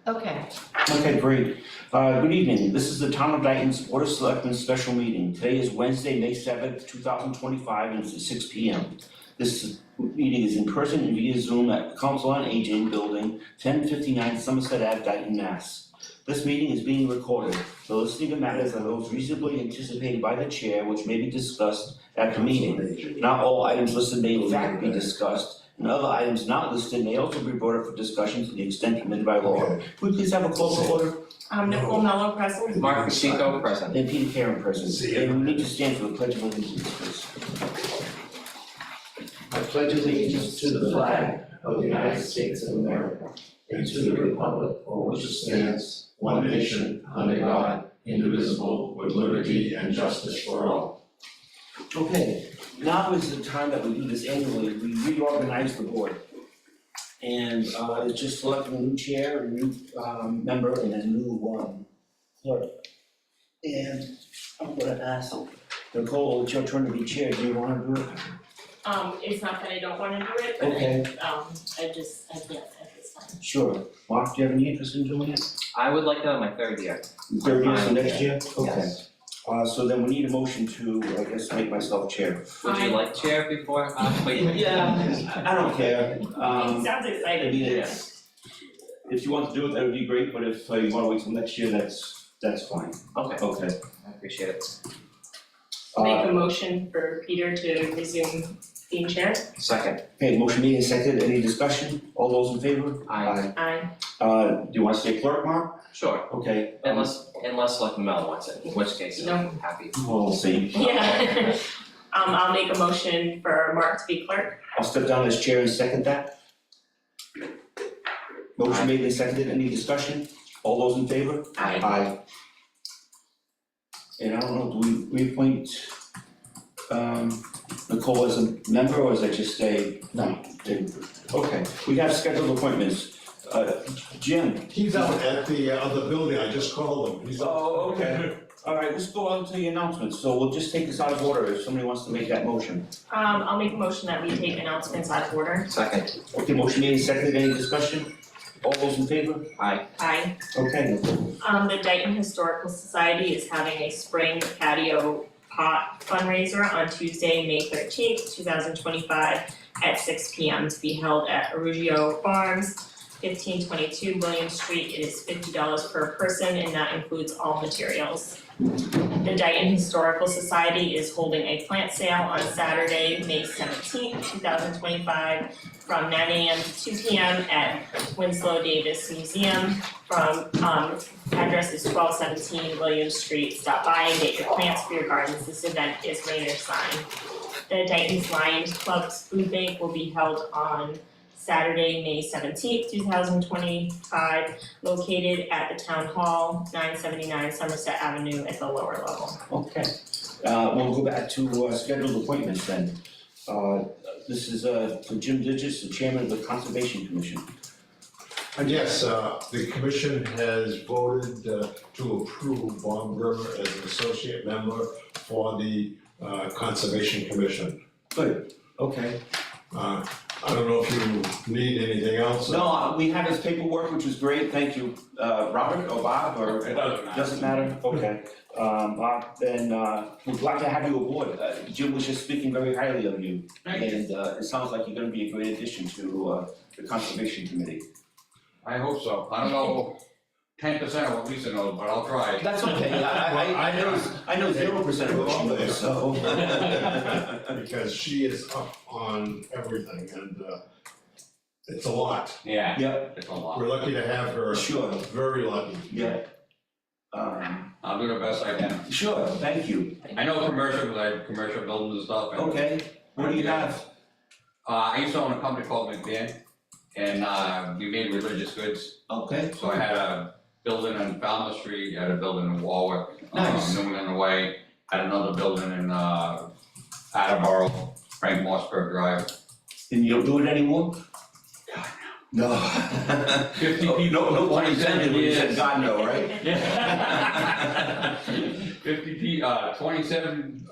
Okay. Okay, great. Good evening. This is the Town of Dayton's Board of Selectmen special meeting. Today is Wednesday, May 7th, 2025, and it's at 6 p.m. This meeting is in person and via Zoom at Council on Aging Building, 1059 Somerset Ave, Dayton, Mass. This meeting is being recorded. The listening to matters are those reasonably anticipated by the chair, which may be discussed at the meeting. Not all items listed may in fact be discussed, and other items not listed may also be brought up for discussion to the extent permitted by law. Could we please have a call to order? Nicole Mello present. Mark Pacheco, present. And Peter Karen present. And we need to stand for the Pledge of Allegiance, please. I pledge allegiance to the flag of the United States of America and to the republic for which it stands, one nation, under God, indivisible, with liberty and justice for all. Okay, now is the time that we do this annually. We reorganize the board. And it's just selecting a new chair, a new member, and a new clerk. And I'm gonna ask Nicole, it's your turn to be chair. Do you wanna do it? It's not that I don't wanna do it, but Okay. I can't at this time. Sure. Mark, do you have any interest in doing it? I would like to have my third year. Third year, so next year? Okay. Yes. So then we need a motion to, I guess, make myself chair. Would you like chair before? Yeah, I don't care. Sounds I exciting. mean, if you want to do it, that would be great, but if you wanna wait till next year, that's fine. Okay, Okay. I appreciate it. Make a motion for Peter to resume being chair. Second. Okay, motion made and seconded, any discussion? All those in favor? Aye. Aye. Do you want to say clerk, Mark? Sure, Okay. unless like Mel wants it, in which case I'm happy. We'll see. Yeah. I'll make a motion for Mark to be clerk. I'll step down as chair and second that. Motion made and seconded, any discussion? All those in favor? Aye. Aye. And I don't know, do we appoint Nicole as a member, or is that just a? No. Okay, we have scheduled appointments. Jim? He's out at the other building, I just called him, he's out. Oh, okay. All right, let's go on to the announcements, so we'll just take this out of order if somebody wants to make that motion. I'll make a motion that we take announcements out of order. Second. Okay, motion made and seconded, any discussion? All those in favor? Aye. Aye. Okay, Nicole. The Dayton Historical Society is having a spring patio pot fundraiser on Tuesday, May 13th, 2025 at 6 p.m. to be held at Arugio Farms, 1522 William Street. It is $50 per person and that includes all materials. The Dayton Historical Society is holding a plant sale on Saturday, May 17th, 2025 from 9 a.m. to 2 p.m. at Winslow Davis Museum. Address is 1217 William Street. Stop by and get your plants for your gardens. This event is rain or shine. The Dayton's Lions Club's food bank will be held on Saturday, May 17th, 2025, located at the Town Hall, 979 Somerset Avenue at the lower level. Okay, we'll go back to scheduled appointments then. This is for Jim Digits, the chairman of the Conservation Commission. And yes, the commission has voted to approve Bob River as an associate member for the Conservation Commission. Good, okay. I don't know if you need anything else. No, we have his paperwork, which was great, thank you. Robert or Bob or? It doesn't matter. Doesn't matter, okay. Then we're glad to have you aboard. Jim was just speaking very highly of you. Thank you. And it sounds like you're gonna be a great addition to the Conservation Committee. I hope so. I don't know 10% of what Lisa knows, but I'll try. That's okay, I know 0% of what she knows, so. Because she is up on everything and it's a lot. Yeah. Yep, It's a lot. We're lucky to have her, sure, very lucky. yeah. I'll do the best I can. Sure, thank you. I know commercial, because I have commercial buildings and stuff. And, Okay, what do you have? I used to own a company called McBain, and we made religious goods. Okay, So I had a building in Falmouth Street, I had a building in Warwick, Nice. New England Way, had another building in Attleboro, Frank Mossberg Drive. and you don't do it anymore? No. 50 Oh, people, no pun 27 intended when you said years. God no, right? 27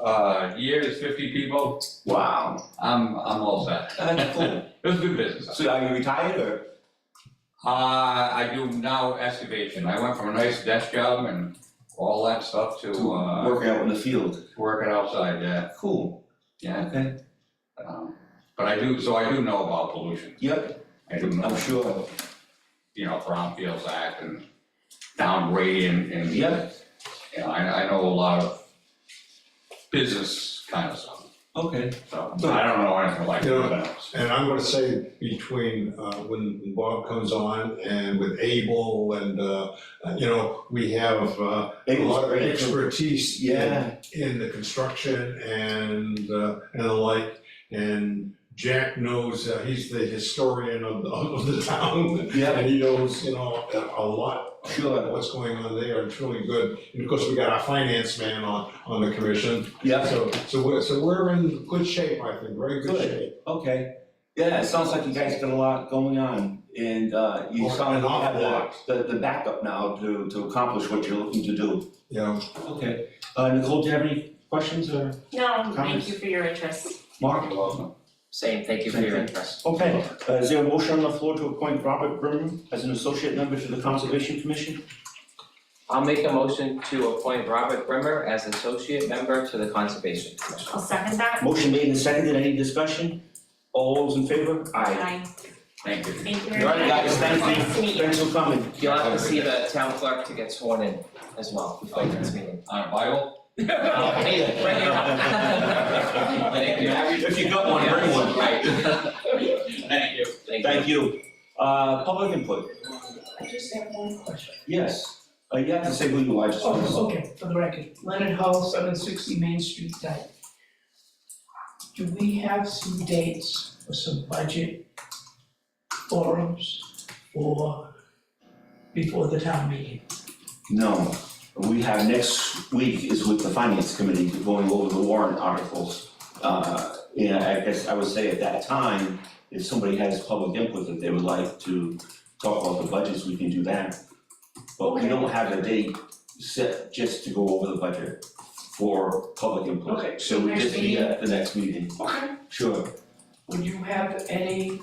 years, 50 people, Wow, I'm all set. that's cool. It was good business. So are you retired or? I do now excavation. I went from a nice desk job and all that stuff to, Work out in the field. working outside, yeah. Cool. Yeah. Okay. But I do know about pollution. Yep, I do know, I'm sure. Brownfields Act and downgrading and, Yep, I know a lot of business kind of stuff. okay. So I don't know anything like Yeah. that. And I'm gonna say between, when Bob comes on and with Abel and, we have, a Abel's lot of great. expertise Yeah, in the construction and the like. And Jack knows, he's the historian of the town. Yeah. And he knows, a lot of sure. what's going on there. It's really good. And of course, we got our finance man on the commission. Yep, So we're in good shape, I think, very good Good. shape. okay. Yeah, it sounds like you guys got a lot going on and you Oh, sound an like you have awful lot. the backup now to accomplish what you're looking to do. Yeah. Okay. Nicole, do you have any questions or No, thank Comments? you for your interest. Mark? Same, thank you for your interest. Okay, is there a motion on the floor to appoint Robert Brimmer as an associate member to the Conservation Commission? I'll make a motion to appoint Robert Brimmer as associate member to the Conservation Commission. I'll second that. Motion made and seconded, any discussion? All those in favor? Aye. Thank you. Thank you very All much. right, guys, thank you. Nice to meet you. Thanks for coming. You'll have to see the town clerk to get sworn in as well before the next meeting. On a Bible? Bring it up. Thank you. If you got one, bring one. Right. Thank you. Thank you. Public input, I just have one question. yes. You have to say who you are, just. Oh, okay, for the record, Leonard Hull, 760 Main Street, Dyke. Do we have some dates for some budget forums before the town meeting? No, we have next week is with the finance committee going over the warrant articles. I guess I would say at that time, if somebody has public input that they would like to talk about the budgets, we can do that. But we don't have a date set just to go over the budget for public input. Okay, So we next just be meeting? at the next meeting, Okay. sure. Would you have any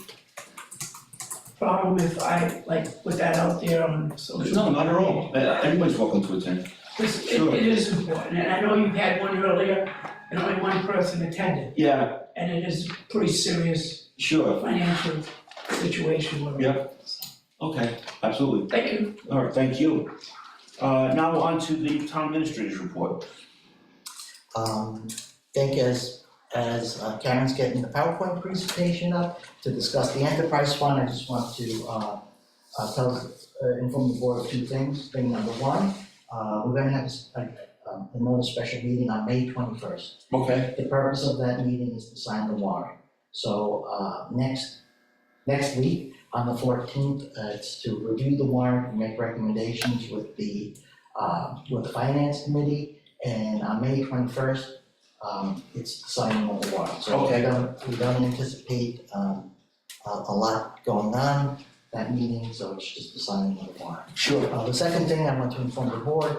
problem if I, put that out there on social media? No, not at all, anybody's welcome to attend. Because Sure. it is important, and I know you had one earlier, and only one person attended, Yeah, and it is a pretty serious sure, financial situation we're in. Yep. okay, absolutely. Thank you. All right, thank you. Now on to the town administrator's report. Think as Karen's getting the PowerPoint presentation up to discuss the enterprise fund, I just want to inform the board of two things. Thing number one, we're gonna have another special meeting on May 21st. Okay. The purpose of that meeting is to sign the warrant. So next week, on the 14th, it's to review the warrant and make recommendations with the finance committee. And on May 21st, it's the signing of the warrant. So Okay. we don't anticipate a lot going on that meeting, so it's just the signing of the warrant. Sure. The second thing I want to inform the board,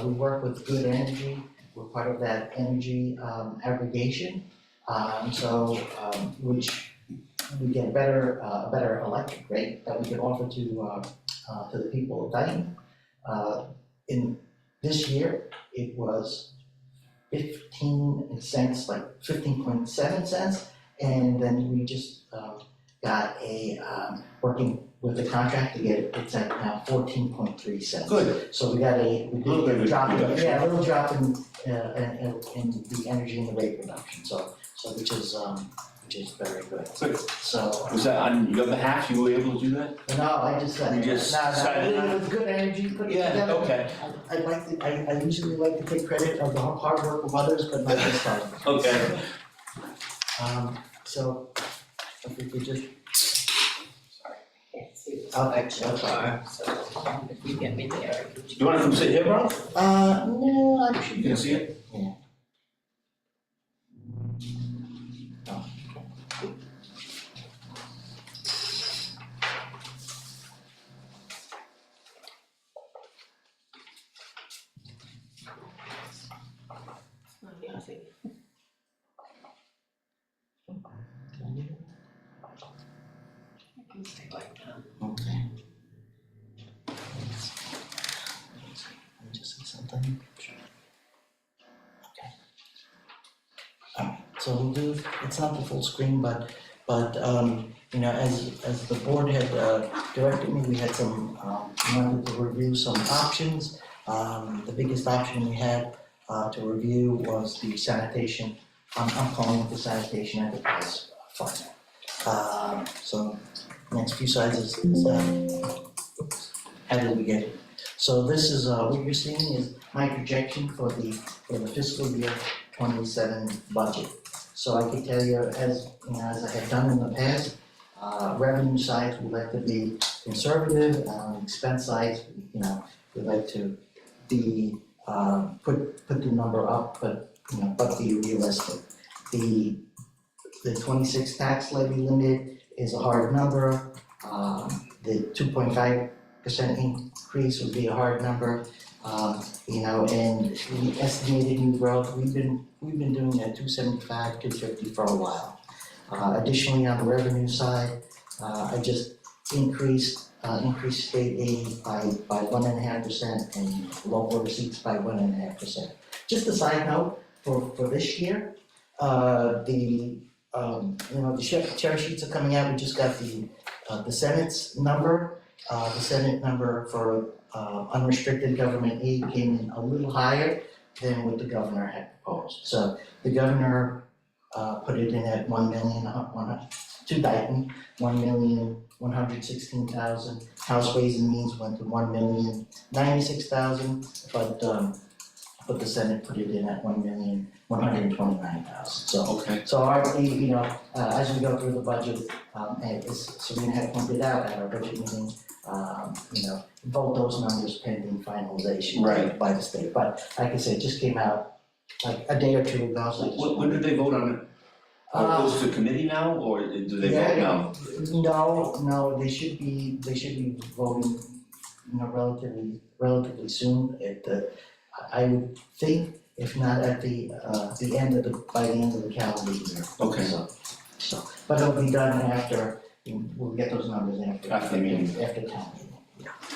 we work with Good Energy, we're part of that energy aggregation. Which we get a better electric rate that we can offer to the people of Dayton. In this year, it was 15 cents, like 15.7 cents, and then we just got working with the contract to get it's at now 14.3 cents. Good. So we got a Little bit of a drop, reduction. yeah, a little drop in the energy and the rate reduction, so which is very good. Good. So, Was that on your behalf, you were able to do that? no, I just said, You just no, decided it not- was good energy, put it Yeah, together. okay. I usually like to take credit of the hard work of others, but not this time. Okay. So, if we could just, If you get me there. You wanna come sit here, bro? no, I should. You can see it? Yeah. I can stay like that. Okay. So we'll do, it's not the full screen, but, you know, as the board had directed me, we had some, wanted to review some options. The biggest option we had to review was the sanitation, I'm calling it the sanitation enterprise fund. So next few slides is how did we get it? So this is, what you're seeing is my projection for the fiscal year 27 budget. So I can tell you, as, you know, as I have done in the past, revenue side, we like to be conservative, expense side, you know, we like to be, put the number up, but, you know, but be realistic. The 26 tax levy limit is a hard number, the 2.5% increase would be a hard number, you know, and the estimated new growth, we've been doing that 275, 250 for a while. Additionally, on the revenue side, I just increased state aid by 1.5% and local receipts by 1.5%. Just a side note, for this year, you know, the cherry sheets are coming out, we just got the Senate's number. The Senate number for unrestricted government aid came in a little higher than what the governor had proposed. So the governor put it in at 1 million, to Dayton, 1,116,000. House Ways and Means went to 1,096,000, but the Senate put it in at 1,129,000. So Okay. so our, you know, as we go through the budget, and as Serena had pointed out at our budget meeting, you know, both those numbers pending finalization Right. by the state. But like I said, it just came out like a day or two ago, so I just. When did they vote on it? Goes to committee now, or do they vote now? No, they should be voting, you know, relatively soon at the, I would think, if not at the end of by the end of the calendar year. Okay. So, but it'll be done after, we'll get those numbers after. After the meeting. After town meeting,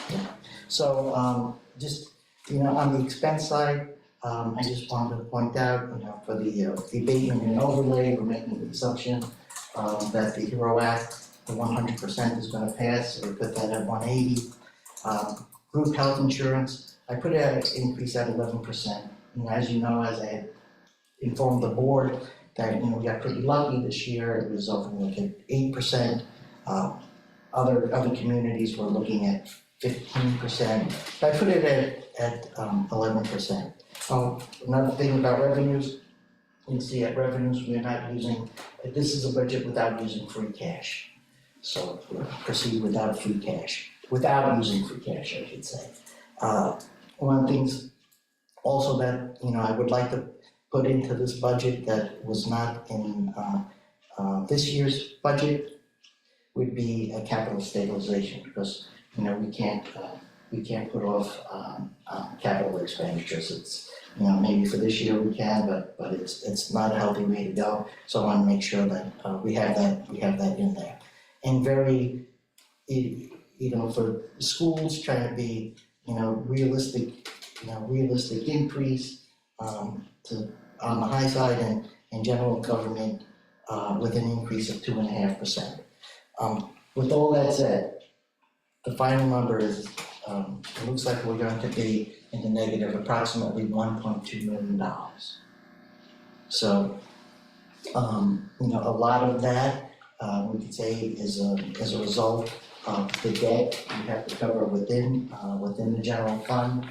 yeah. So, just, you know, on the expense side, I just wanted to point out, you know, for the abatement and overlay, we're making the assumption that the HERO Act, the 100% is gonna pass, so we put that at 180. Group health insurance, I put it at an increase at 11%. You know, as you know, as I had informed the board, that, you know, we got pretty lucky this year, it was over like at 8%. Other communities were looking at 15%, but I put it at 11%. Another thing about revenues, you can see at revenues, we're not using, this is a budget without using free cash. So proceed without free cash, without using free cash, I should say. One of the things also that, you know, I would like to put into this budget that was not in this year's budget would be a capital stabilization, because, you know, we can't put off capital expenditures. It's, you know, maybe for this year we can, but it's not a healthy way to go. So I want to make sure that we have that in there. And very, you know, for schools, trying to be, you know, realistic increase on the high side, and general government with an increase of 2.5%. With all that said, the final number is, it looks like we're going to be in the negative approximately $1.2 million. So, you know, a lot of that, we could say is a result of the debt we have to cover within the general fund.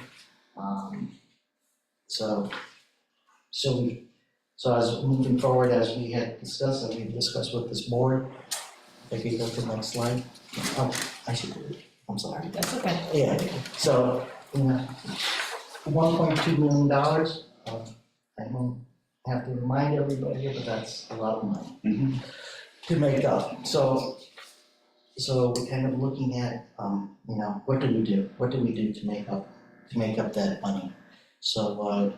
So as moving forward, as we had discussed, and we discussed with this board, if you go to the next slide. Oh, I should do it, I'm sorry. That's okay. Yeah, so, you know, $1.2 million, I don't have to remind everybody here, but that's a lot of money to make up. So we're kind of looking at, you know, what do we do? What do we do to make up that money? So,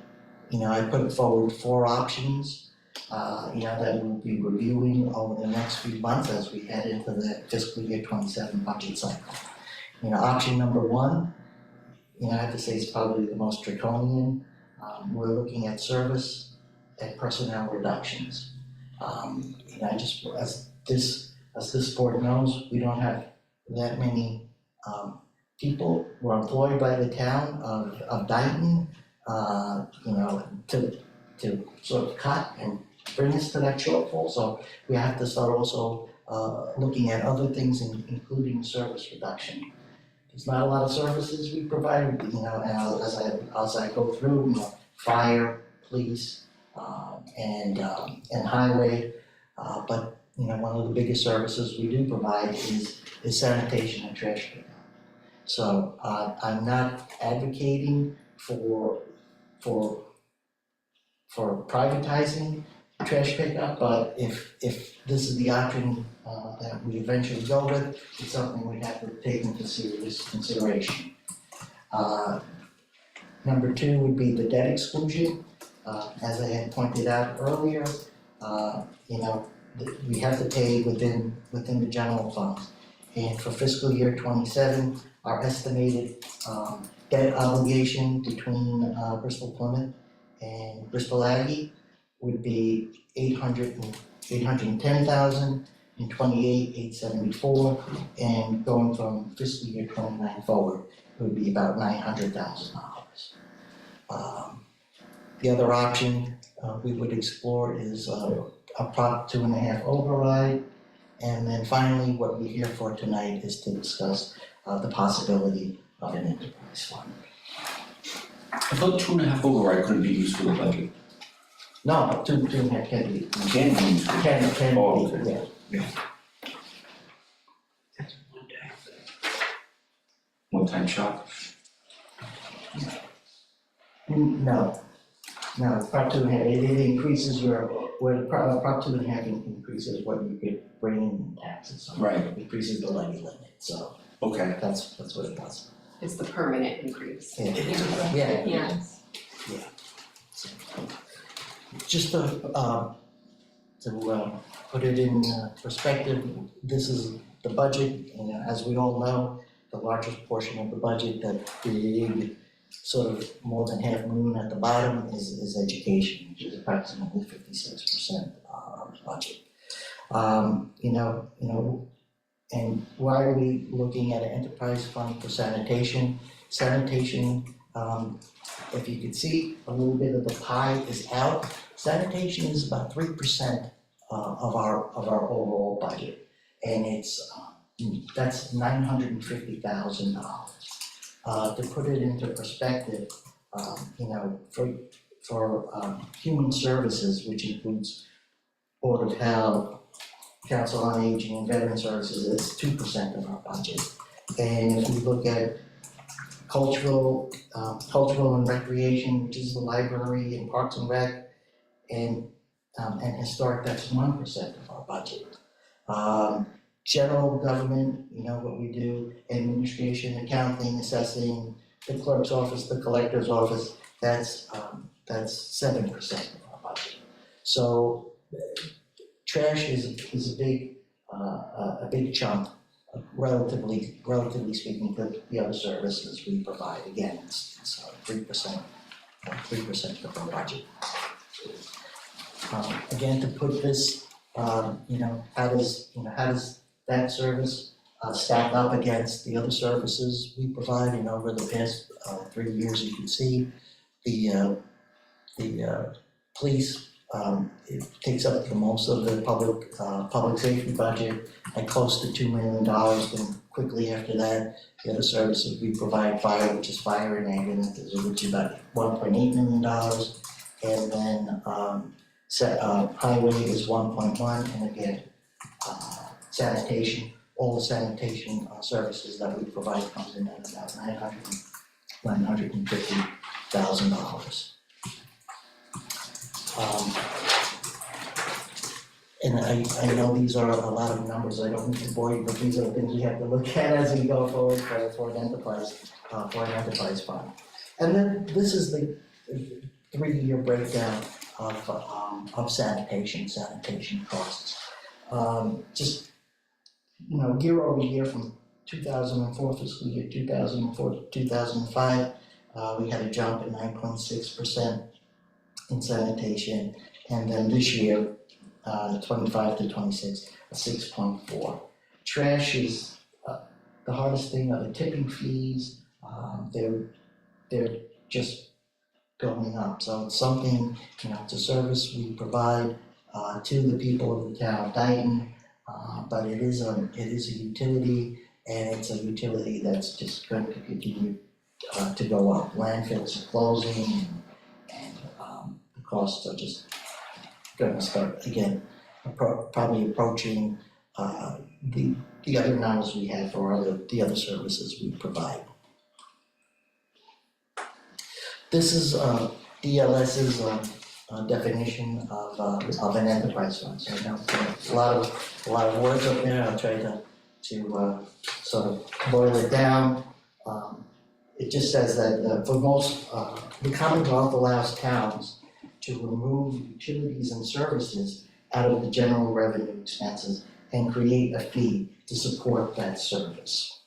you know, I put forward 4 options, you know, that we'll be reviewing over the next few months as we head into the fiscal year 27 budget cycle. You know, option number 1, you know, I have to say it's probably the most draconian. We're looking at service and personnel reductions. I just, as this board knows, we don't have that many, people who are employed by the town of Dayton, to sort of cut and bring us to that shortfall, so we have to start also, looking at other things, including service reduction. There's not a lot of services we provide, and as I go through, fire, police, and highway, but, one of the biggest services we do provide is sanitation and trash pickup. So, I'm not advocating for privatizing trash pickup, but if this is the option that we eventually go with, it's something we have to take into serious consideration. Number two would be the debt exclusion. As I had pointed out earlier, we have to pay within the general fund. And for fiscal year '27, our estimated debt obligation between Bristol Plymouth and Bristol Aggie would be $810,000, and 874, and going from fiscal year '29 forward, it would be about $900,000. The other option we would explore is a Prop 2.5 override. And then finally, what we're here for tonight is to discuss the possibility of an enterprise fund. I thought 2.5 override couldn't be used for the budget. No, but 2.5 can be. Can be used for. Can Oh, be, okay. yeah. One-time shot. No, Prop 2.5, it increases Prop 2.5 increases what you could bring in taxes. So Right. it increases the levy limit, so Okay. that's what it does. It's the permanent increase. Yeah. Yes. Just to put it in perspective, this is the budget, and as we all know, the largest portion of the budget, that big sort of more than half moon at the bottom is education, which is approximately 56% of the budget. And why are we looking at an enterprise fund for sanitation? Sanitation, if you could see, a little bit of the pie is out. Sanitation is about 3% of our overall budget, and that's $950,000. To put it into perspective, for human services, which includes Board of Health, Council on Aging, and Veteran Services, it's 2% of our budget. And if we look at cultural and recreation, which is the library and Parks and Rec, and historic, that's 1% of our budget. General government, what we do, administration, accounting, assessing, the clerk's office, the collector's office, that's 7% of our budget. So trash is a big chunk, relatively speaking, to the other services we provide. Again, it's 3% of our budget. Again, to put this, how does that service stack up against the other services we provide? Over the past 3 years, you can see the police, it takes up the most of the public safety budget at close to $2 million. Then quickly after that, the other services we provide, fire, which is fire and ambulance, which is about $1.8 million. And then highway is 1.1, and again, sanitation, all the sanitation services that we provide comes in at about $950,000. And I know these are a lot of numbers, I don't need to bore you, but these are the things we have to look at as we go forward for an enterprise fund. And then this is the 3-year breakdown of sanitation costs. Just, year over year from 2004, fiscal year 2004 to 2005, we had a jump at 9.6% in sanitation. And then this year, 25 to 26, a 6.4. Trash is the hardest thing, are the tipping fees, they're just going up. So it's something, it's a service we provide to the people of the town of Dayton, but it is a utility, and it's a utility that's just going to continue to go up. Landfills are closing, and the costs are just going to start again, probably approaching the other numbers we have for the other services we provide. This is DLS's definition of an enterprise fund. So I know a lot of words up there. I'll try to sort of boil it down. It just says that for most, the Commonwealth allows towns to remove utilities and services out of the general revenue expenses and create a fee to support that service.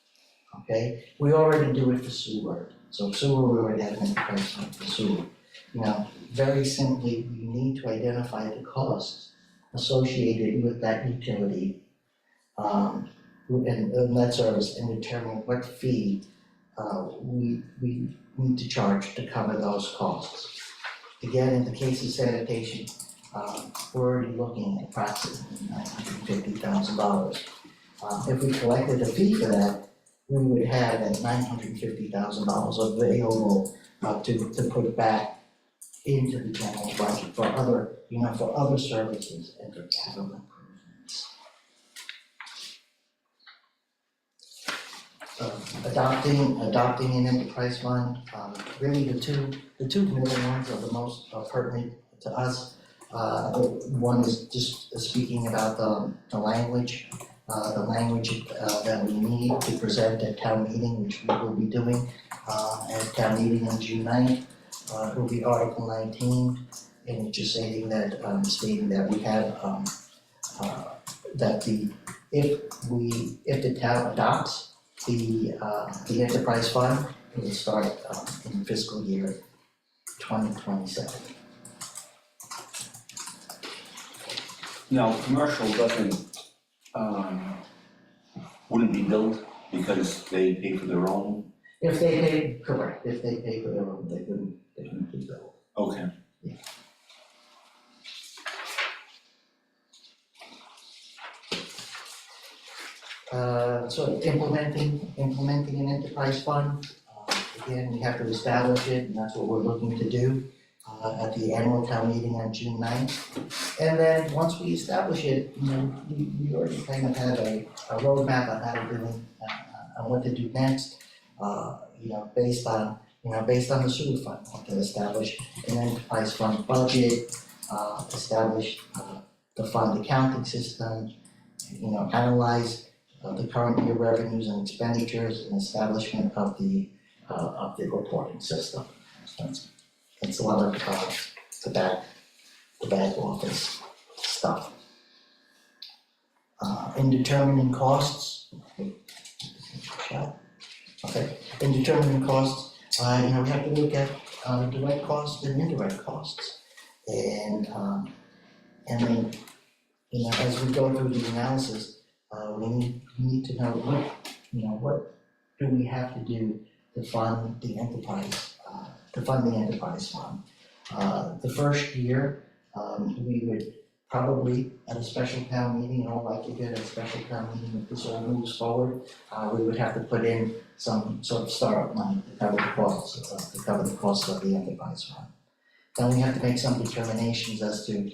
Okay, we already do it for sewer. So sewer, we already have an enterprise fund for sewer. Very simply, we need to identify the costs associated with that utility and that service, and determine what fee we need to charge to cover those costs. Again, in the case of sanitation, we're already looking at approximately $950,000. If we collected a fee for that, we would have that $950,000 available to put back into the general budget for other services and for capital improvements. Adopting an enterprise fund, really the two middle ones are the most pertinent to us. One is just speaking about the language that we need to present at town meeting, which we will be doing at town meeting on June 9th. It will be Article 19, and it's just stating that we have that if the town adopts the enterprise fund, it will start in fiscal year 2027. Now, commercial wouldn't be billed because they pay for their own? If they pay, correct, if they pay for their own, they wouldn't be billed. Okay. Yeah. So implementing an enterprise fund, again, we have to establish it, and that's what we're looking to do at the annual town meeting on June 9th. And then, once we establish it, we already kind of have a roadmap on how to do it, on what to do next, based on the sewer fund. We have to establish an enterprise fund budget, establish the fund accounting system, analyze the current year revenues and expenditures, and establishment of the reporting system. So that's a lot of the back office stuff. In determining costs, in determining costs, we have to look at direct costs and indirect costs, and then as we go through the analysis, we need to know what do we have to do to fund the enterprise fund. The first year, we would probably at a special town meeting, in all likelihood at a special town meeting, if this all moves forward, we would have to put in some sort of startup money to cover the costs of the enterprise fund. Then we have to make some determinations as to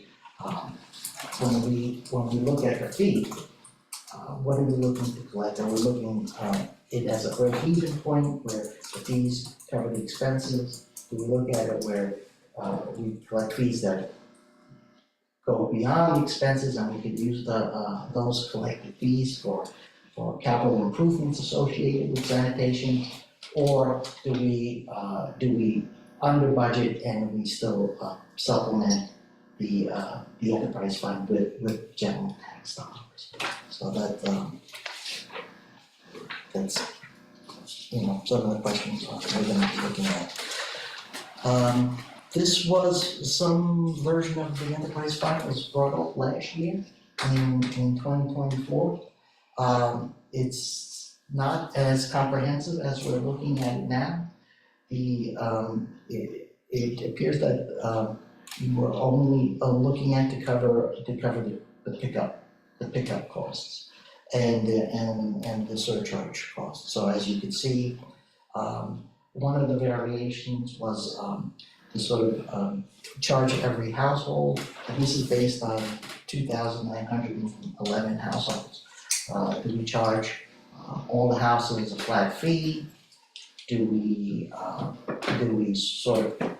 when we look at the fee, what are we looking to collect? Are we looking it as a break-even point where the fees cover the expenses? Do we look at it where we collect fees that go beyond the expenses, and we could use those collected fees for capital improvements associated with sanitation? Or do we under budget and we still supplement the enterprise fund with general tax dollars? So that's some of the questions we're gonna be looking at. This was some version of the enterprise fund was brought up last year in 2024. It's not as comprehensive as we're looking at it now. It appears that you were only looking at to cover the pickup costs and the surcharge costs. So as you can see, one of the variations was to sort of charge every household, and this is based on 2,911 households. Do we charge all the houses a flat fee? Do we sort of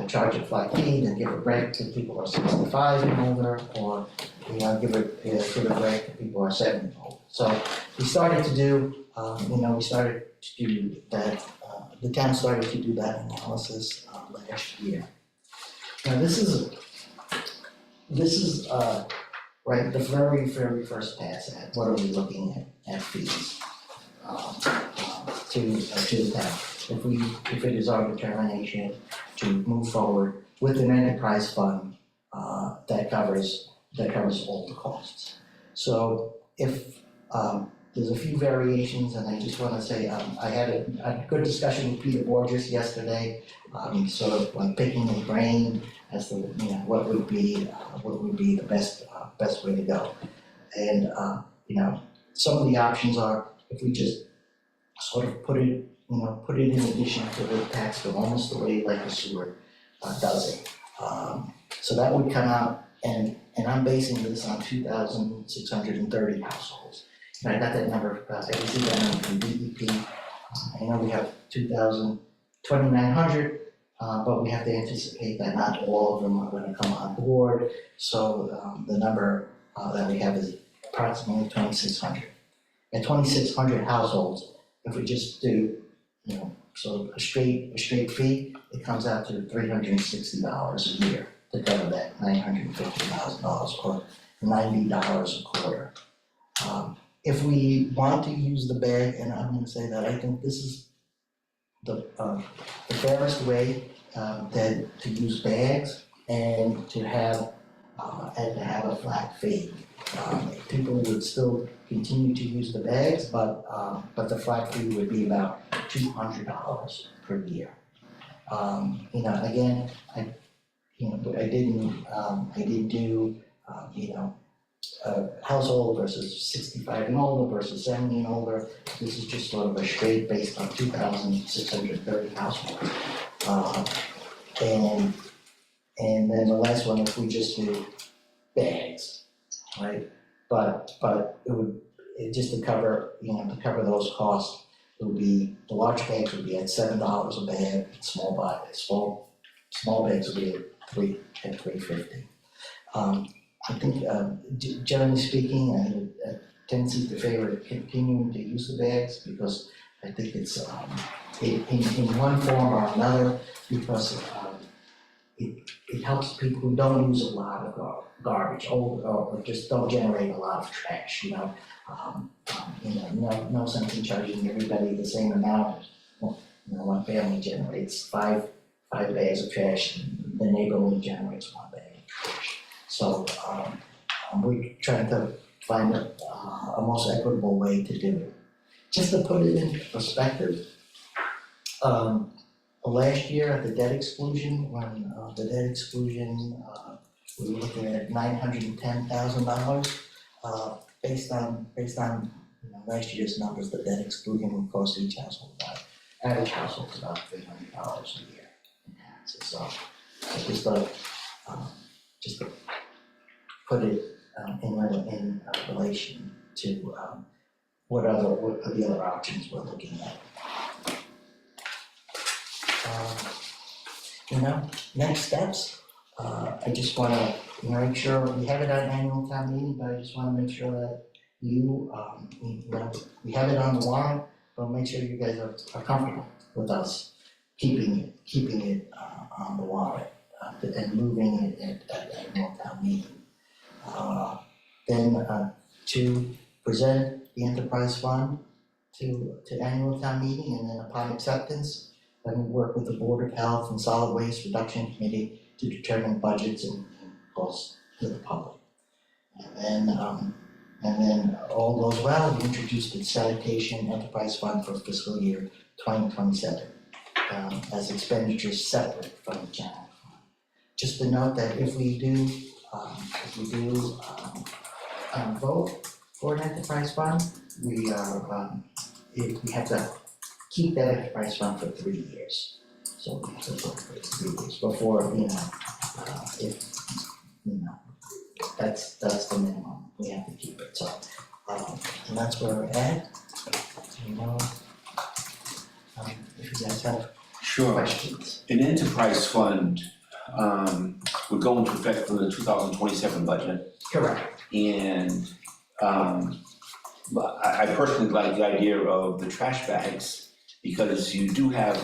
charge a flat fee and give a break to people who are 65 and older, or give a break to people who are 70 and older? So we started to do, we started to do that. The town started to do that analysis last year. Now this is right, the very first pass at what are we looking at fees to the town. If it is our determination to move forward with an enterprise fund that covers all the costs. So if there's a few variations, and I just want to say I had a good discussion with Peter Borges yesterday, sort of like picking his brain as to what would be the best way to go. And some of the options are if we just sort of put it in addition to the tax bill, almost the way like the sewer does it. So that would come out, and I'm basing this on 2,630 households. And I got that number, I received that number from DEP. I know we have 2,900, but we have to anticipate that not all of them are going to come on board. So the number that we have is approximately 2,600. At 2,600 households, if we just do, so a straight fee, it comes out to $360 a year to cover that $950,000 or $90 a quarter. If we want to use the bag, and I'm going to say that I think this is the fairest way to use bags and to have a flat fee. People would still continue to use the bags, but the flat fee would be about $200 per year. Again, I didn't do household versus 65 and older versus 70 and older. This is just sort of a straight based on 2,630 households. And then the last one, if we just do bags, right? But just to cover those costs, it would be, the large bags would be at $7 a bag, small bags would be at $3.50. I think, generally speaking, I have a tendency to favor continuing to use the bags because I think it's in one form or another, because it helps people who don't use a lot of garbage or just don't generate a lot of trash. No sense in charging everybody the same amount. One family generates five bags of trash, and the neighbor only generates one bag of trash. So we're trying to find a most equitable way to do it. Just to put it in perspective, last year at the debt exclusion, when the debt exclusion, we were looking at $910,000. Based on last year's numbers, the debt exclusion would cost each household average household about $300 a year in taxes. So just to put it in relation to what are the other options we're looking at. Next steps, I just want to make sure we have it on annual town meeting, but I just want to make sure that we have it on the warrant, but make sure you guys are comfortable with us keeping it on the warrant and moving it at annual town meeting. Then to present the enterprise fund to annual town meeting, and then upon acceptance, Then we work with the Board of Health and Solid Waste Reduction Committee to determine budgets and costs to the public. And then all goes well, we introduced the sanitation enterprise fund for fiscal year 2027 as expenditures separate from the general fund. Just to note that if we do vote for an enterprise fund, we have to keep that enterprise fund for 3 years. So we have to vote for 3 years before, that's the minimum, we have to keep it, so, and that's where we're at. If you guys have Sure. questions. An enterprise fund would go into effect for the 2027 budget. Correct. And but I personally like the idea of the trash bags, because you do have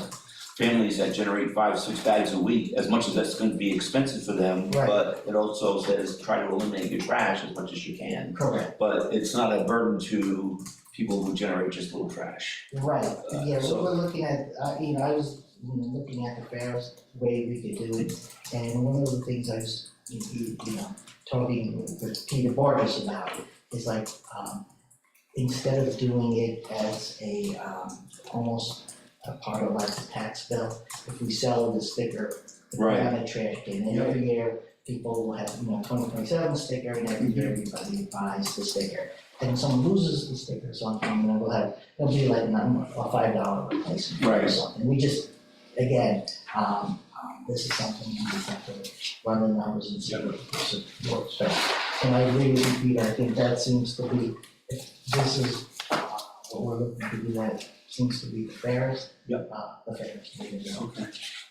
families that generate 5-6 bags a week, as much as that's going to be expensive for them. Right. But it also says try to eliminate your trash as much as you can. Correct. But it's not a burden to people who generate just little trash. Right, yeah, so- we're looking at, I was, looking at the fairest way we could do it. And one of the things I was, talking with Peter Borges about is like, instead of doing it as a, almost a part of like the tax bill, if we sell the sticker, put it on a trash can, and every year people will have, 2027 sticker, and every year everybody buys the sticker. And someone loses the sticker or something, and it'll be like a $5 replacement or Right. something. We just, again, this is something we just have to run the numbers and see what works best. And I agree with you, Peter, I think that seems to be, if this is what we're looking to do, that seems to be the fairest. Yep. The fairest way to go. Okay.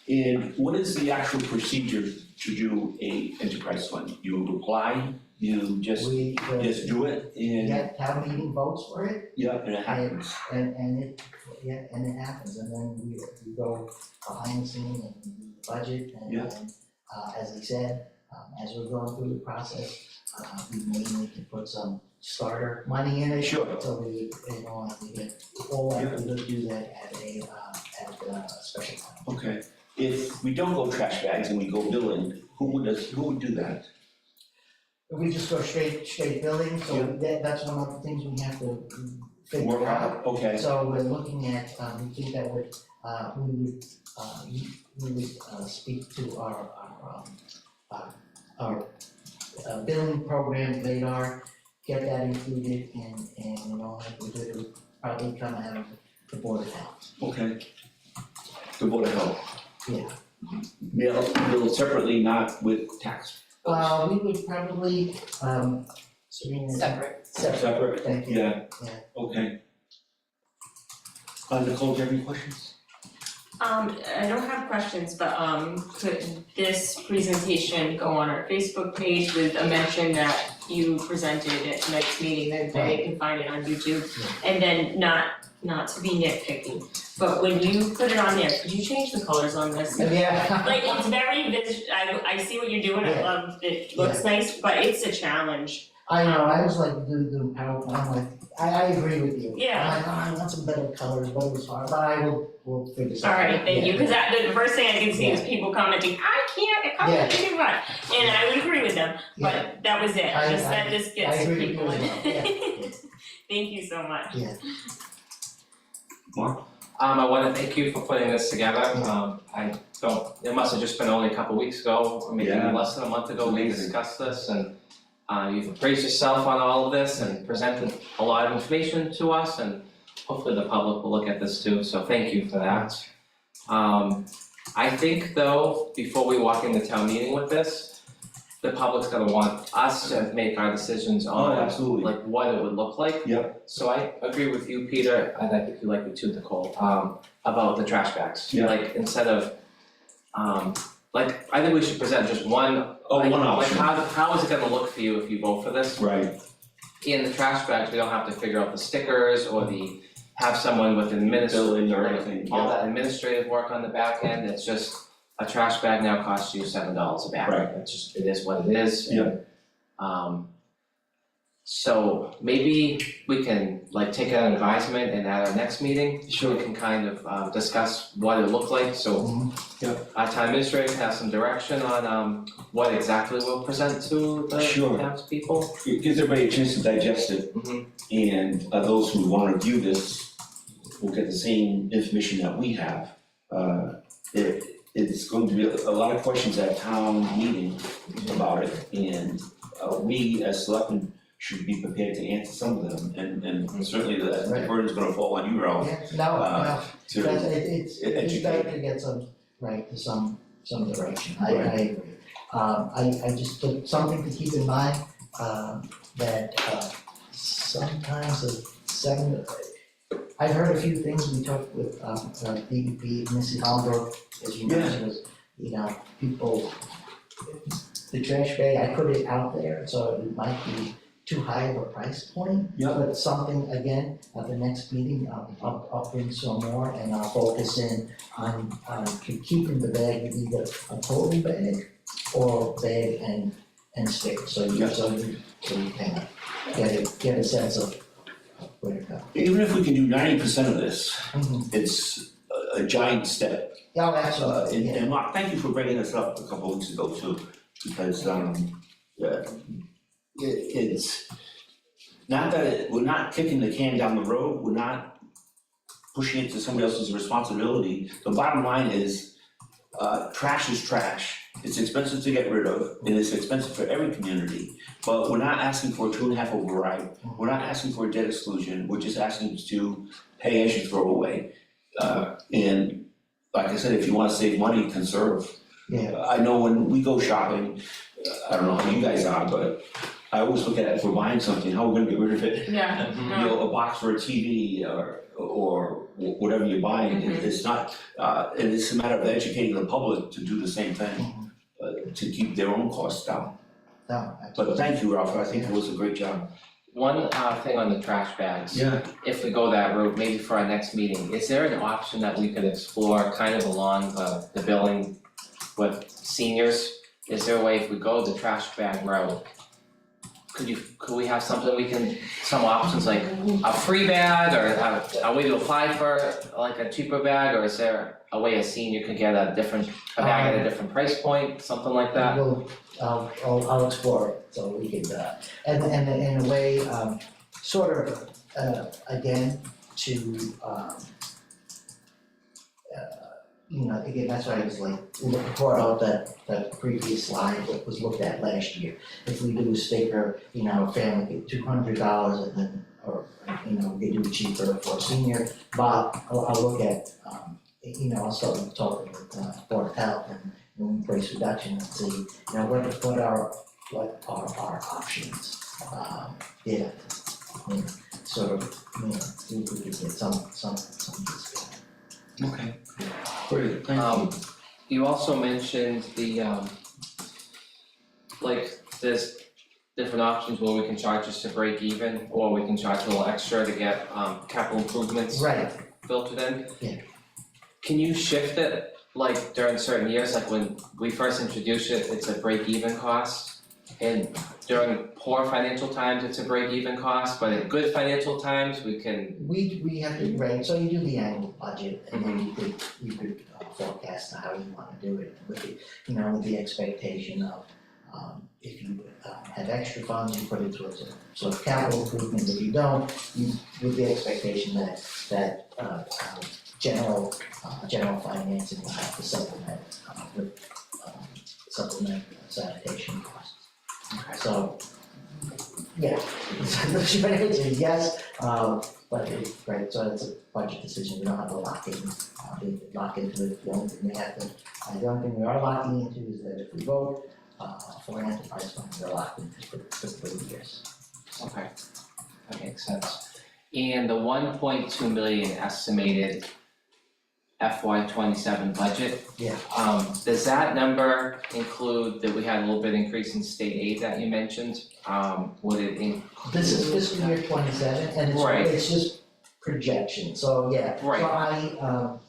And what is the actual procedure to do a enterprise fund? You apply, you just do it, and Town meeting votes for it, yeah, and it happens. and it happens, and then we go behind the scenes and we do the budget, Yeah. and as I said, as we're going through the process, we may need to put some starter money in it. Sure. So we, have to get, or we do that at a special time. Okay. If we don't go trash bags and we go billing, who would do that? We just go straight billing, so that's one of the things we have to figure out. Okay. So we're looking at, we think that we would speak to our billing program, Vadar, get that included, and like we did, it would probably come out of the Board of Health. Okay. The Board of Health. Yeah. Bill separately, not with tax. We would probably, Serena. Separate. Separate? Thank you. Yeah. Yeah. Okay. Nicole, do you have any questions? I don't have questions, but could this presentation go on our Facebook page with a mention that you presented at tonight's meeting, that they can find it on YouTube? And then not to be nitpicky, but when you put it on there, could you change the colors on this? Yeah. Like, it's very I see what you're doing, I love, it looks nice, but it's a challenge. I know, I was like, doing PowerPoint, I'm like, I agree with you. Yeah. I'm like, I want some better colors, but it was hard, but we'll figure this out. Alright, thank you, Yeah. cause the first thing I can see is people commenting, I can't, it comes too much, and I would agree with them, Yeah. but that was it, just that this I gets agree with people you in. as well, yeah. Thank you so much. Mark? I wanna thank you for putting this together, it must have just been only a couple weeks ago, or maybe Yeah. less than a month ago, we Amazing. discussed this, and you've appraised yourself on all of this and presented a lot of information to us, and hopefully the public will look at this too, so thank you for that. I think though, before we walk into town meeting with this, the public's gonna want us to make our decisions Oh, on absolutely. like what it would look like. Yep. So I agree with you, Peter, and I think you like it too, Nicole, about the trash bags. Yeah. Like instead of, I think we should present just one. One Like option. how is it gonna look for you if you vote for this? Right. In the trash bags, we don't have to figure out the stickers or have someone with Billing or administrative, anything, all yeah. that administrative work on the back end, it's just a trash bag now costs you $7 a bag. Right. It's just, it is what it is. Yeah. So maybe we can like take an advisement and at our next meeting, we can kind of discuss what it looked like, so our town administrator can have some direction on what exactly we'll present to the Sure. townspeople. It gives everybody a chance to digest it, Mhm. and those who wanna view this will get the same information that we have. It's going to be a lot of questions at town meeting about it, and we as selectmen should be prepared to answer some of them, and certainly the burden's gonna fall on you, Ralph, Yeah, no, to it's better educate. to get some direction, I agree. I just took something to keep in mind, that sometimes I've heard a few things we talked with DEP, Missy Holbrook, as you mentioned, was, people, the trash bag, I put it out there, so it might be too high of a price point. Yeah. But something, again, at the next meeting, I'll bring some more and I'll focus in on keeping the bag either a total bag or bag and stick, so you can get a sense of where to go. Even if we can do 90% of this, Mhm. it's a giant step. Yeah, absolutely, And Mark, thank you for bringing this up a couple of weeks ago too, because it's not that we're not kicking the can down the road, we're not pushing it to somebody else's responsibility. The bottom line is, trash is trash. It's expensive to get rid of, and it's expensive for every community. But we're not asking for a 2.5 override. We're not asking for a debt exclusion. We're just asking to pay as you throw away. And like I said, if you wanna save money, conserve. Yeah. I know when we go shopping, I don't know how you guys are, but I always look at it, if we're buying something, how we're gonna get rid of it. Yeah, Mhm. You know, a box for a TV or whatever you're buying, it's not, and it's a matter of educating the public to do the same thing, to keep their own costs down. No, But thank you, Ralph, I think it was a great job. One thing on the trash bags. Yeah. If we go that route, maybe for our next meeting, is there an option that we could explore kind of along the billing with seniors? Is there a way if we go the trash bag route, could we have something some options like a free bag or a way to apply for like a cheaper bag, or is there a way a senior could get a bag at a different price point, something like that? I'll explore it, so we can, and in a way, sort of, again, to, again, that's why I was like, brought out that previous slide that was looked at last year. If we do a sticker, family get $200 and then, or, they do it cheaper for a senior, but I'll look at, I'll start talking with, Board of Health and price reduction and see, what are our options? Sort of, see if we can get some discount. Okay. Great, thank you. You also mentioned the there's different options where we can charge just to break even, or we can charge a little extra to get capital improvements Right, filtered in. Yeah. Can you shift it like during certain years, like when we first introduced it, it's a break even cost? And during poor financial times, it's a break even cost, but in good financial times, we can. we have to, right, so you do the annual budget and then you could forecast how you wanna do it with the expectation of, if you have extra funds, you put it towards a sort of capital improvement. If you don't, with the expectation that general financing will have to supplement with sanitation costs. So, yeah, the short answer is yes, but right, so it's a budget decision, we don't have to lock into it. The only thing we are locking into is that if we vote for an enterprise fund, we're locked into for 3 years. Okay, that makes sense. And the 1.2 million estimated FY '27 budget. Yeah. Does that number include that we had a little bit increase in state aid that you mentioned? Would it This is fiscal year 27 and Right. it's just projection, so yeah. Right. So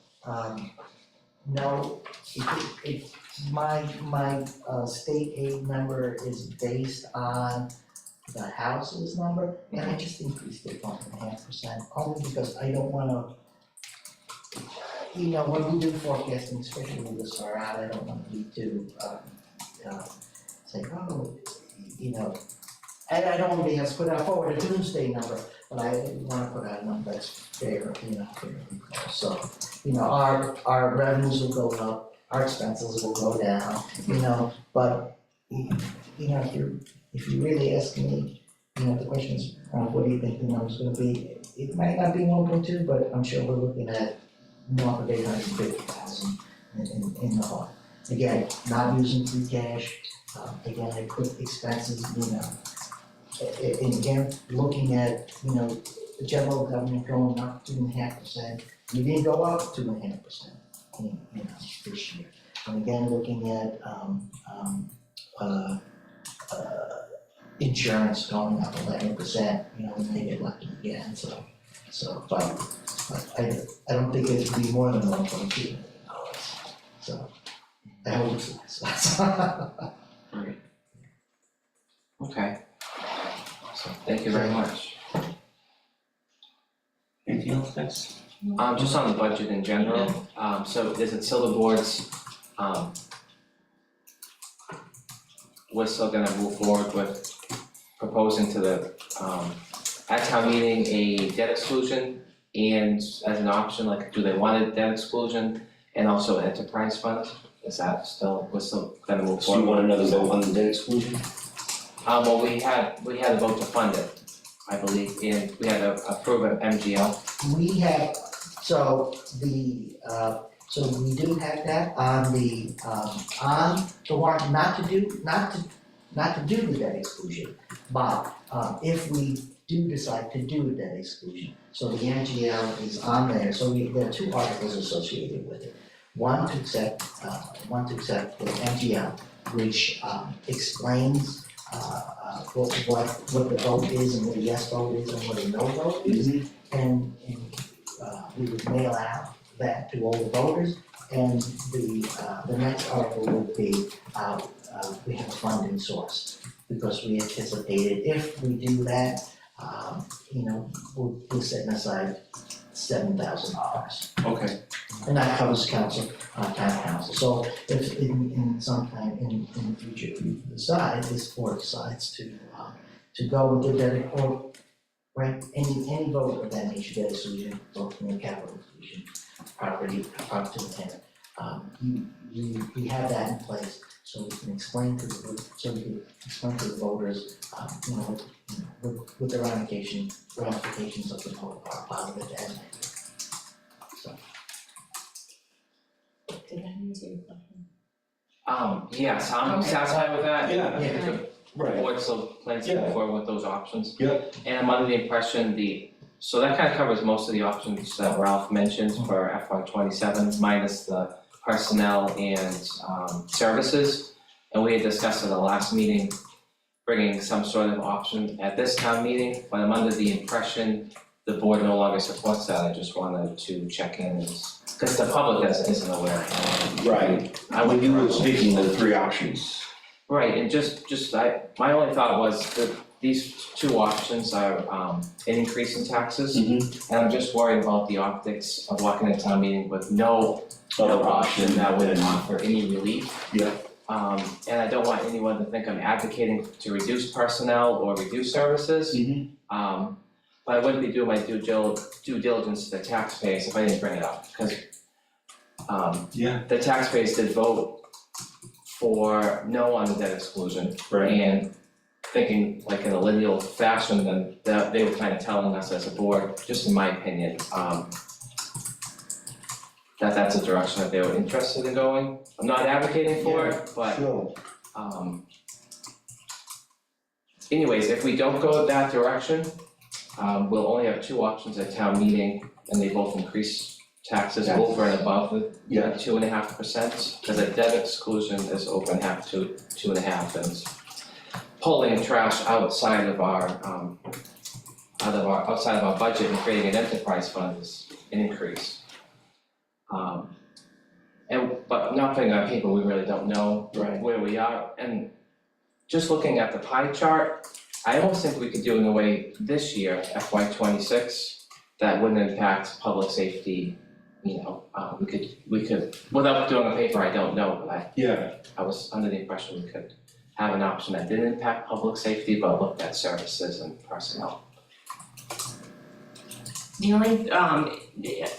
no, my state aid number is based on the houses number, and I just increased it 1.5%, only because I don't wanna, when we do forecasting, especially with this far out, I don't want to be too, say, and I don't want to be able to put out forward a doomsday number, but I want to put out a number that's fair, fairly close. So, our revenues will go up, our expenses will go down, but, if you really ask me, the question is, what do you think the number's gonna be? It might not be 1.2, but I'm sure we're looking at north of 850,000 in the hole. Again, not using free cash, again, I put expenses, and again, looking at, the general government going up 2.5%, we didn't go up 2.5% this year. And again, looking at, insurance going up 11%, we may get lucky again, but I don't think it should be more than $1.2 million, so I hope it's less. Okay. So thank you very much. Anything else, Vince? Just on the budget in general, so is it still the board's, we're still gonna move forward with proposing to the, at town meeting, a debt exclusion and as an option, like, do they want a debt exclusion and also an enterprise fund? Is that still, we're still gonna move So you forward? want another vote on the debt exclusion? Well, we had a vote to fund it, I believe, and we had to approve an MGL. We have, so we do have that on the warrant, not to do the debt exclusion. But, if we do decide to do a debt exclusion, so the MGL is on there, so there are two articles associated with it. One to accept the MGL, which, explains, what the vote is and what a yes vote is and what a no vote is. And we would mail out that to all the voters, and the next article would be, we have a funding source. Because we anticipated if we do that, we're setting aside $7,000. Okay. And that covers town council. So if in some time in the future, if we decide, this board decides to go with the debt, or any vote of that nature, debt exclusion, vote from the capital exclusion, property to the tenant. We have that in place, so we can explain to the voters, with the ramifications of the vote are positive and negative. So. Did that answer your question? Yes, I'm Okay. satisfied with that. Yeah. I think the board still plans to Yeah. move forward with those options. Yeah. And I'm under the impression so that kind of covers most of the options that Ralph mentioned for FY '27, minus the personnel and services. And we had discussed at the last meeting, bringing some sort of option at this town meeting, but I'm under the impression the board no longer supports that. I just wanted to check in, because the public isn't aware. Right. When you were speaking of the three options. Right, and my only thought was that these two options are an increase in taxes. Mm-hmm. And I'm just worried about the optics of walking into town meeting with no option that would offer any relief. Yeah. And I don't want anyone to think I'm advocating to reduce personnel or reduce services. Mm-hmm. But I wouldn't be doing my due diligence to the taxpayers if I didn't bring it up, because the taxpayers did vote for no on the debt exclusion. Right. And thinking like in a lineal fashion, then that they were kind of telling us as a board, just in my opinion, that's a direction that they were interested in going. I'm not advocating for it, but Sure. anyways, if we don't go that direction, we'll only have two options at town meeting, and they both increase taxes over and above the 2.5%, because the debt exclusion is over and half to 2.5, and pulling trash outside of our budget and creating an enterprise fund is an increase. But not putting on paper, we really don't know Right. where we are, and just looking at the pie chart, I almost think we could do in a way this year, FY '26, that wouldn't impact public safety, we could, without doing a paper, I don't know, but I was under the impression we could have an option that didn't impact public safety, but looked at services and personnel. The only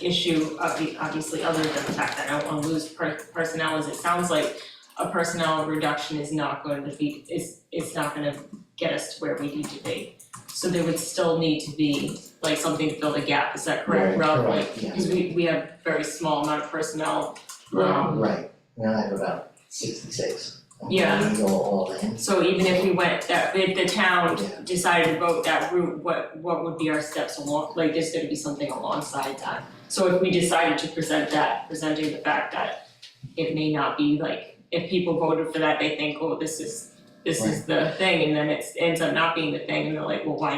issue, obviously, other than the fact that I don't wanna lose personnel, is it sounds like a personnel reduction is not going to be, it's not gonna get us to where we need to be. So there would still need to be like something to fill the gap, is that correct, Rob? correct, yeah. Because we have very small amount of personnel. Right, we only have about 66. Yeah. employees all in. So even if we went, if the town Yeah. decided to vote that route, what would be our steps along, like there's gonna be something alongside that. So if we decided to presenting the fact that it may not be like, if people voted for that, they think, oh, this is the thing, and then it ends up not being the thing, and they're like, well, why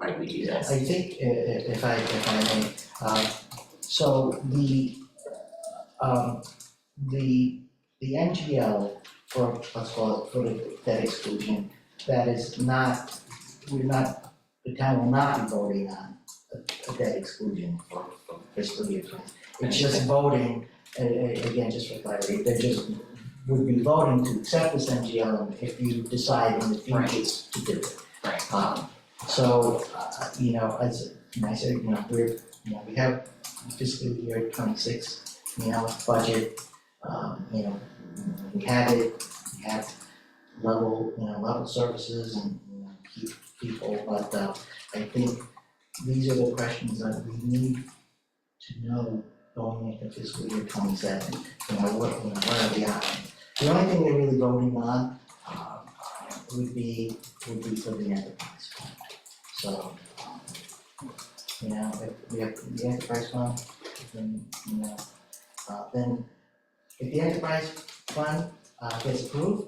did we do this? I think if I may, so the NGL for, let's call it, for the debt exclusion, that is not, the town will not be voting on a debt exclusion for fiscal year 20. It's just voting, again, just for clarity, they just would be voting to accept this NGL if you decide in the future to do it. Right. So, as I said, we have fiscal year 26, budget, we have it, we have level services and, keep people, but, I think these are the questions that we need to know going into fiscal year 27, what are the options? The only thing they're really voting on, would be for the enterprise fund. So, if we have the enterprise fund, then, then if the enterprise fund, gets approved,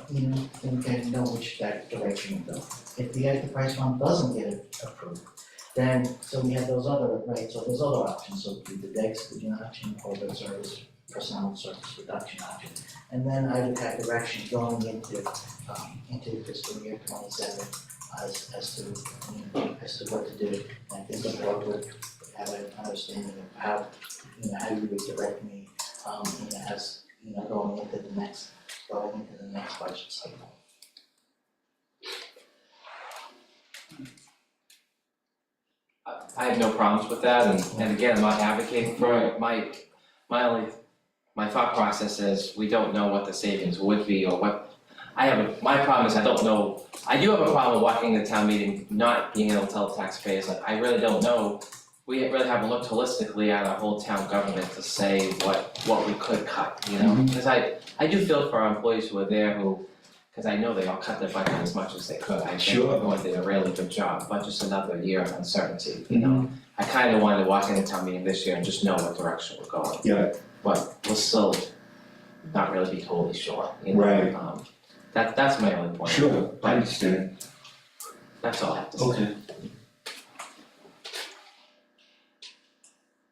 then we can know which direction to go. If the enterprise fund doesn't get approved, then, so we have those other, right, so there's other options, so the debt exclusion option, or the service, personnel service reduction option. And then I would have direction going into fiscal year 27 as to what to do. And I think the board would have an understanding of how you would direct me, as, going into the next budget cycle. I have no problems with that, and again, I'm not advocating for it, my thought process is, we don't know what the savings would be or what, my problem is I don't know, I do have a problem walking the town meeting, not being able to tell taxpayers, like, I really don't know. We really haven't looked holistically at our whole town government to say what we could cut, Because I do feel for our employees who are there because I know they all cut their budget as much as they could. I think Sure. everyone did a really good job, but just another year of uncertainty, I kind of wanted to walk into town meeting this year and just know what direction we're going. Yeah. But we'll still not really be totally sure, Right. That's my only point. Sure, I understand. That's all I have to say. Okay.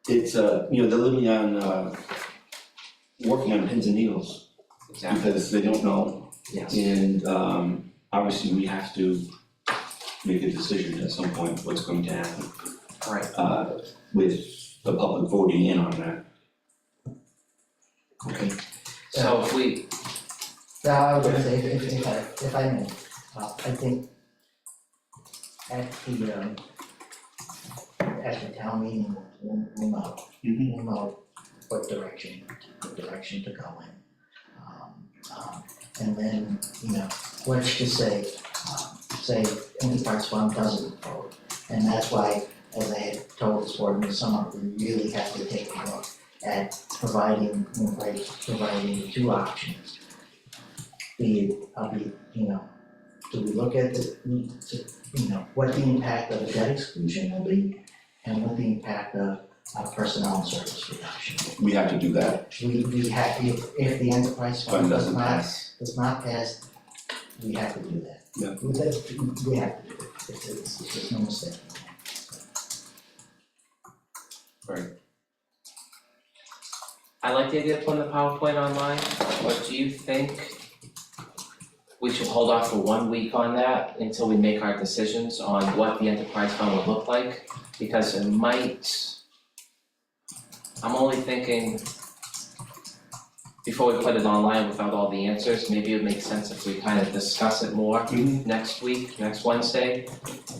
It's, they're living on, working on pins and needles, Exactly, because they don't know. yes. And, obviously, we have to make a decision at some point what's going to happen, Right. with the public voting in on that. Okay. So if we, I was gonna say, if I may, I think at the town meeting, we'll know what direction to go in. And then, let's just say enterprise fund doesn't vote. And that's why, as I had told this board in the summer, we really have to take a look at providing the two options. Do we look at what the impact of the debt exclusion will be and what the impact of personnel and service reduction. We have to do that. We have, if the enterprise Fund fund doesn't pass. does not pass, we have to do that. Yeah. We have to do it, there's no mistake. I like the idea of putting the PowerPoint online, but do you think we should hold off for 1 week on that until we make our decisions on what the enterprise fund would look like, because it might, I'm only thinking, before we put it online without all the answers, maybe it would make sense if we kind of discuss it more next week, next Wednesday,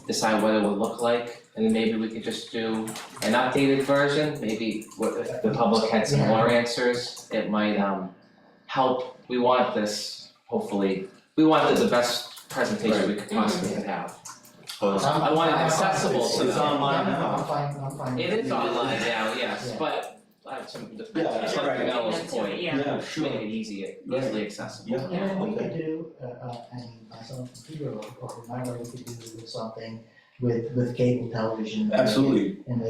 decide what it would look like, and then maybe we could just do an updated version, maybe if the public had some more answers, it might help. We want this, hopefully, we want the best presentation we could possibly could have. I want it accessible to It's them. online now. I'm fine. It is online now, yes, Yeah. but some, Yeah, to something right. else That's it, point, yeah. Yeah, sure. make it easily accessible. Yeah. And then we Okay. could do, myself and Peter or whomever, we could do something with cable television. Absolutely, And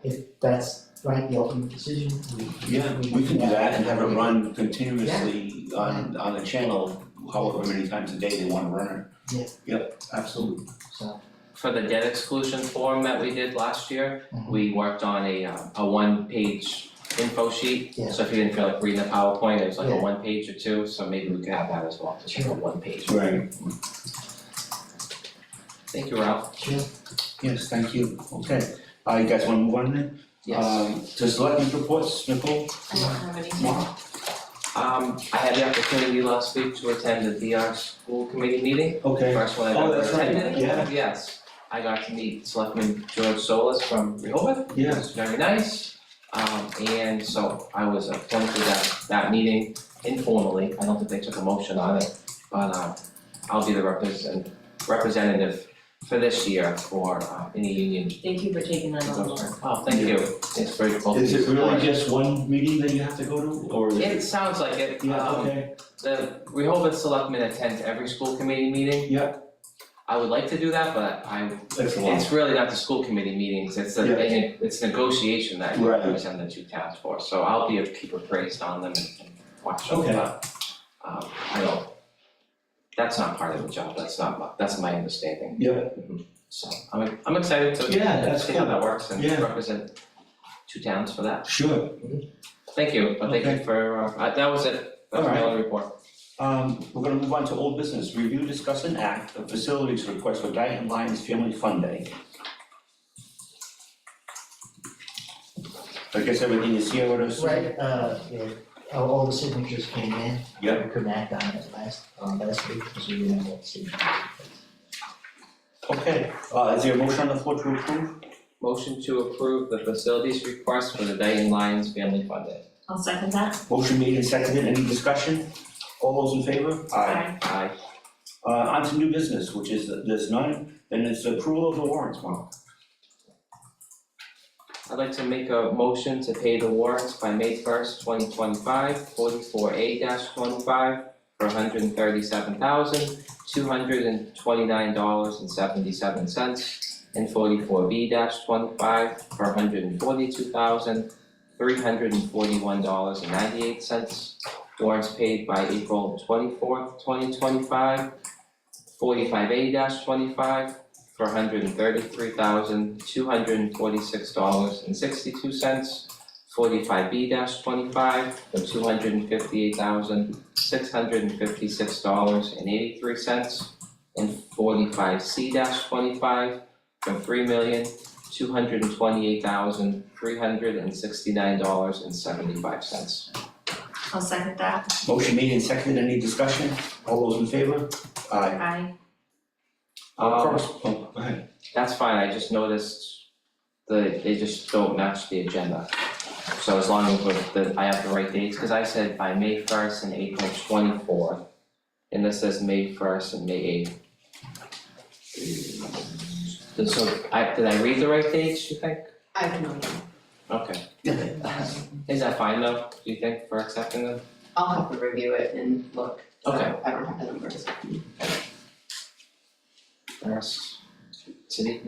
if that's right, the ultimate decision, yeah, we can do that and have it run continuously on a channel, however many times a day they wanna run it. Yeah. Yep, absolutely. So, For the debt exclusion form that we did last year, Mhm. we worked on a one-page info sheet. Yeah. So if you didn't feel like reading the PowerPoint, it was like a Yeah. one page or two, so maybe we could have that as well, just like a one page. Right. Thank you, Ralph. sure. Yes, thank you. Okay, you guys wanna move on then? To selectmen's reports, Nicole? I don't have anything. Mark? I had the opportunity last week to attend the DR school committee meeting, Okay. first one I've Oh, ever that's right, attended. yeah. Yes, I got to meet Selectman George Solis from Rehoboth. It Yes. was very nice. And so I was appointed at that meeting informally. I don't think they took a motion on it, but I'll be the representative for this year for any union. Thank you for taking that on. Oh, thank you. It's very cool. Is it really just one meeting that you have to go to, or is It it? sounds like it. Yeah, okay, The Rehoboth Selectmen attend every school committee meeting. yeah, I would like to do that, but that's a lot. it's really not the school committee meetings, it's it's negotiation that you Right. represent the two towns for, so I'll be a keeper praised on them and watch them, Okay. but I don't, that's not part of the job, that's my understanding. Yeah. So I'm excited to Yeah, that's see how cool. that works and Yeah. represent two towns for that. Sure. Thank you, but thank you Okay. for, that was it, that's my Alright. only report. We're gonna move on to old business, review, discuss, and act, the facilities request for Dayton Lions Family Fun Day. I guess everything is here with us. Right, yeah, all the signatures came in. Yep. We couldn't act on it last week, because we didn't have all the signatures. Okay, is there a motion on the floor to approve? Motion to approve the facilities request for the Dayton Lions Family Fun Day. I'll second that. Motion made and seconded, any discussion? All those in favor? Aye. Aye. On to new business, which is, there's none, then it's approval of the warrants, Mark. I'd like to make a motion to pay the warrants by May 1st, 2025, 44A-25 for $137,229.77, and 44B-25 for $142,341.98. Warrants paid by April 24th, 2025, 45A-25 for $133,246.62, 45B-25 for $258,656.83, and 45C-25 for $3,228,369.75. I'll second that. Motion made and seconded, any discussion? All those in favor? Aye. Aye. Go ahead. That's fine, I just noticed they just don't match the agenda. So as long as I have the right dates, cause I said by May 1st and April 24th, and this says May 1st and May 8th. So did I read the right dates, you think? I have no idea. Okay. Is that fine though, do you think, for accepting them? I'll have to review it and look, so Okay. I don't have the numbers. First, city,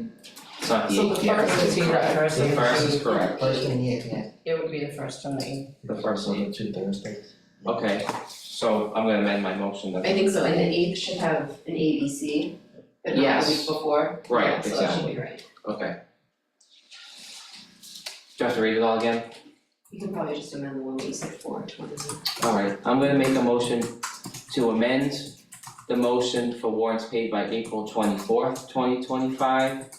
it's not the So 8th the yet. first is correct. The first is correct, First and yeah, It would be the first one, I the first so one. the 2 Thursdays. Okay, so I'm gonna amend my motion then. think so, and the eighth should have an ABC, but not the Yes. week before. Right, Yeah, so that should exactly. be right. Okay. Do I have to read it all again? You can probably just amend the one that you said for 20. Alright, I'm gonna make a motion to amend the motion for warrants paid by April 24th, 2025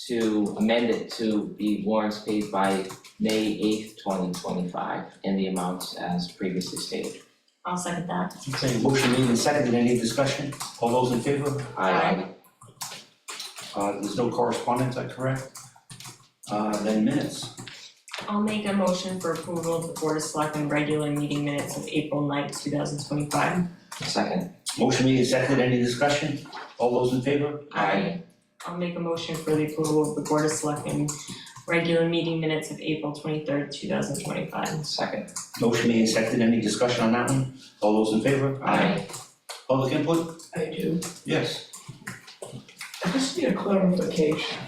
to amend it to be warrants paid by May 8th, 2025 in the amounts as previously stated. I'll second that. Okay, motion made and seconded, any discussion? All those in favor? Aye. There's no correspondence, is that correct? Then minutes. I'll make a motion for approval of the Board of Selectmen regular meeting minutes of April 9th, 2025. Second. Motion made and seconded, any discussion? All those in favor? I'll make a motion for the approval of the Board of Selectmen regular meeting minutes of April 23rd, 2025. Second. Motion made and seconded, any discussion on that one? All those in favor? Public input? I do. Yes. I just need a clarification.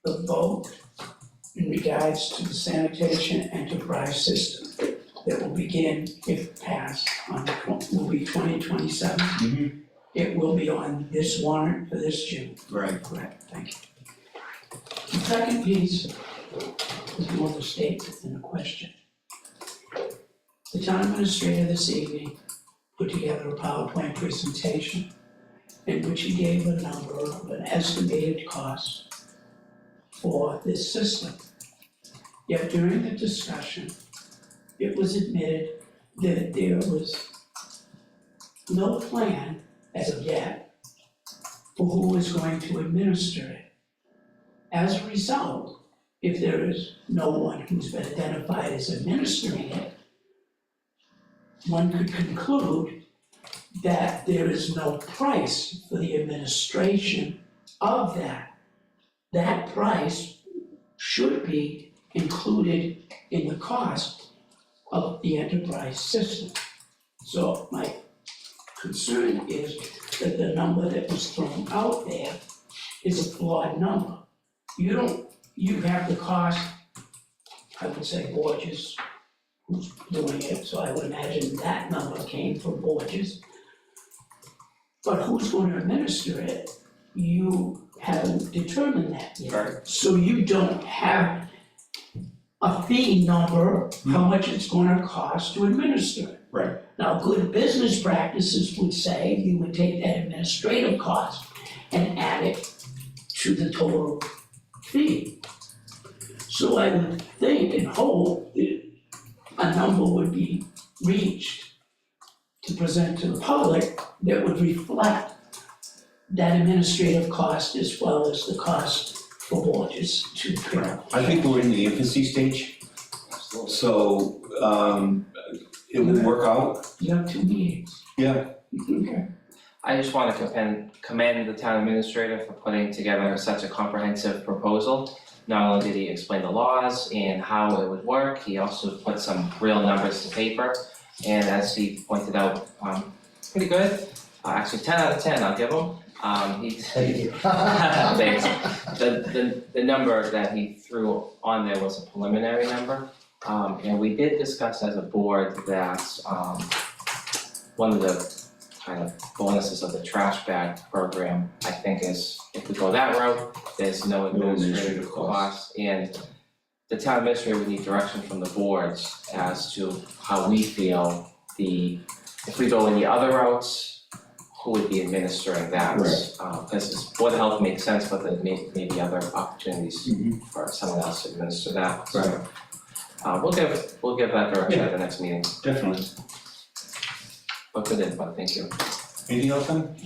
The vote in regards to the sanitation enterprise system that will begin, if passed, will be 2027. Mm-hmm. It will be on this warrant for this June. Right. Correct, thank you. The second piece is more of a statement than a question. The town administrator this evening put together a PowerPoint presentation in which he gave a number of an estimated cost for this system. Yet during the discussion, it was admitted that there was no plan as of yet for who is going to administer it. As a result, if there is no one who's been identified as administering it, one could conclude that there is no price for the administration of that. That price should be included in the cost of the enterprise system. So my concern is that the number that was thrown out there is a flawed number. You have the cost, I would say Borges, who's doing it, so I would imagine that number came from Borges. But who's going to administer it, you haven't determined that yet. Right. So you don't have a fee number, how much it's gonna cost to administer it. Right. Now, good business practices would say you would take that administrative cost and add it to the total fee. So I would think and hope that a number would be reached to present to the public that would reflect that administrative cost as well as the cost for Borges to prepare. I think we're in the infancy stage, so, it will work out. You have 2 meetings. Yeah. Okay. I just want to commend the town administrator for putting together such a comprehensive proposal. Not only did he explain the laws and how it would work, he also put some real numbers to paper. And as he pointed out, pretty good, actually 10 out of 10, I'll give him. Thank you. Thanks. The number that he threw on there was a preliminary number. And we did discuss as a board that, one of the kind of bonuses of the trash bag program, I think is, if we go that route, there's no administrative cost. And the town administrator would need direction from the boards as to how we feel if we go any other routes, who would be administering that? Right. Because Board of Health makes sense, but there may be other opportunities for someone else to administer that, so. Right. We'll give that direction at the next meeting, Definitely. but good input, thank you. Anything else then?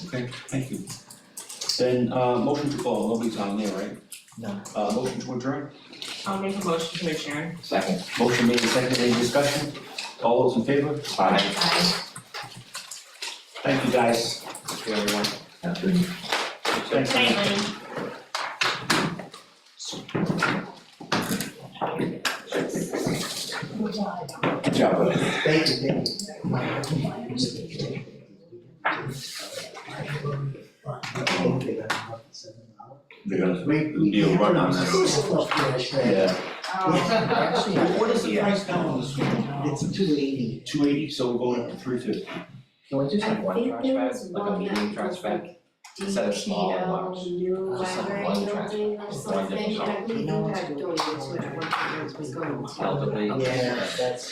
Okay, thank you. Then, motion to, oh, nobody's on there, right? No. Motion to adjourn? I'll make a motion to adjourn. Second. Motion made and seconded, any discussion? All those in favor? Aye. Thank you, guys. Thank you, everyone. That's good. Thanks. Lenny. Good job, buddy. Thank you, They're gonna do a run on that. Yeah. Actually, What is the price now on this one? it's 280. 280, so we're going up to 350. Can we just have one think trash there bag, was like a one medium that trash was bag? like Instead of small and large. DPO new Just like library one trash, building or one something, different and I believe You know, you had donated to it at one point, it was going to. Elderly. Yeah, that's.